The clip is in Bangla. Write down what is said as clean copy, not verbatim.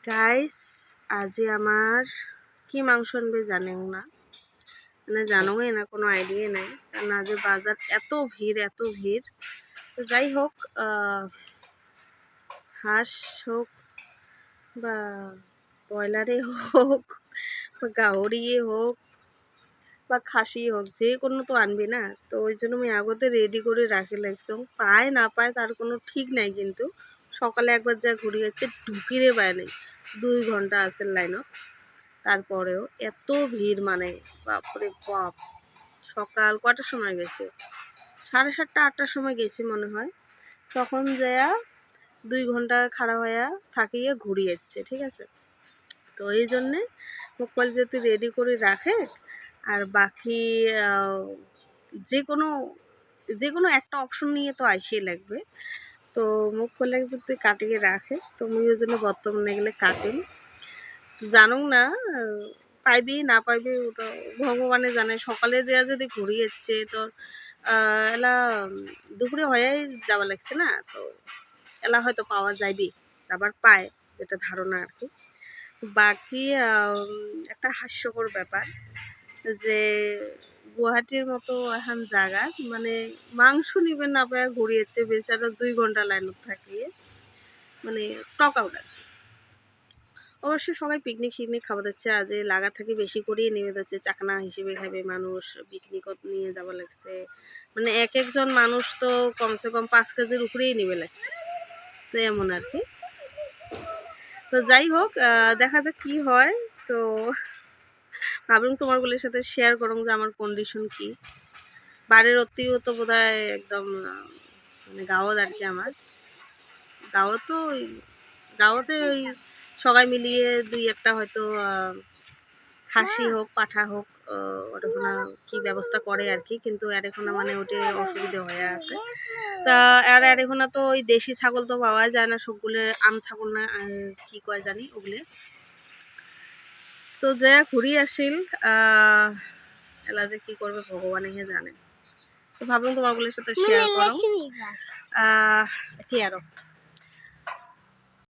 গাইস, আজি আমার কি মাংস আনবে জানেন না, মানে জানোই না, কোনো আইডিয়া নাই। কারণ আজ বাজার এত ভিড়। তো যাই হোক, হাঁস হোক বা ব্রয়লারে হোক বা গাহরি হোক বা খাসি হোক, যে কোনো তো আনবি না। তো ওই জন্য আমি আগতে রেডি করে রাখি লাগছি। পায় না পায় তার কোনো ঠিক নাই, কিন্তু সকালে একবার যা ঘুরে যাচ্ছে ঢুকিরে পায় নাই। 2 ঘন্টা আছে লাইনত, তারপরেও এত ভিড়, মানে বাপরে বাপ। সকাল কটার সময় গেছে, 7:30 8টার সময় গেছি মনে হয়। তখন যায়া 2 ঘন্টা খাড়া হইয়া থাকিয়ে ঘুরে যাচ্ছে, ঠিক আছে। তো এই জন্যে মোবাইল যেহেতু রেডি করে রাখে, আর বাকি যে কোনো একটা অপশন নিয়ে তো আইসিয়ে লাগবে। তো মুখ করলে যদি কাটিয়ে রাখে, তো মুই ওই জন্য বর্তমানে গেলে কাটিম। জানো না, পাইবি না পাইবি ওটা ভগবানে জানে। সকালে যে যদি ঘুরি যাচ্ছে, তো এলা দুপুরে হয়ে যাওয়া লাগছে না, তো এলা হয়তো পাওয়া যাইবি, আবার পায়, যেটা ধারণা আর কি। বাকি একটা হাস্যকর ব্যাপার যে গুয়াহাটির মতো এখন জায়গা, মানে মাংস নিবে না পায় ঘুরিয়েছে বেচারা 2 ঘন্টা লাইনত থাকিয়ে, মানে স্টক আউট আর কি। অবশ্যই সবাই পিকনিক শিকনিক খাবার দিচ্ছে, আজ লাগা থাকি বেশি করেই নেমে যাচ্ছে, চাকনা হিসেবে খাবে মানুষ, পিকনিকত নিয়ে যাওয়া লাগছে। মানে এক একজন মানুষ তো কমসে কম 5 কেজির উপরেই নেবে লাগছে, তো এমন আর কি। তো যাই হোক, দেখা যাক কি হয়। তো ভাবলাম তোমার গুলির সাথে শেয়ার করুন যে আমার কন্ডিশন কি। বাড়ির অতিও তো বোধ হয় একদম মানে গাঁৱত আর কি। আমার গাঁৱতে ওই সবাই মিলিয়ে 2-1টা হয়তো খাসি হোক পাঠা হোক ওটা কি ব্যবস্থা করে আর কি, কিন্তু এখনো মানে ওটা অসুবিধা হয়ে আছে। তা আর এখনো তো ওই দেশি ছাগল তো পাওয়া যায় না, সবগুলো আম ছাগল না কি কয় জানি ওগুলো। তো যা ঘুরি আসিল, এলা যে কি করবে ভগবানেহে জানে। তো ভাবলাম তোমার গুলোর সাথে শেয়ার করো। এটি আরো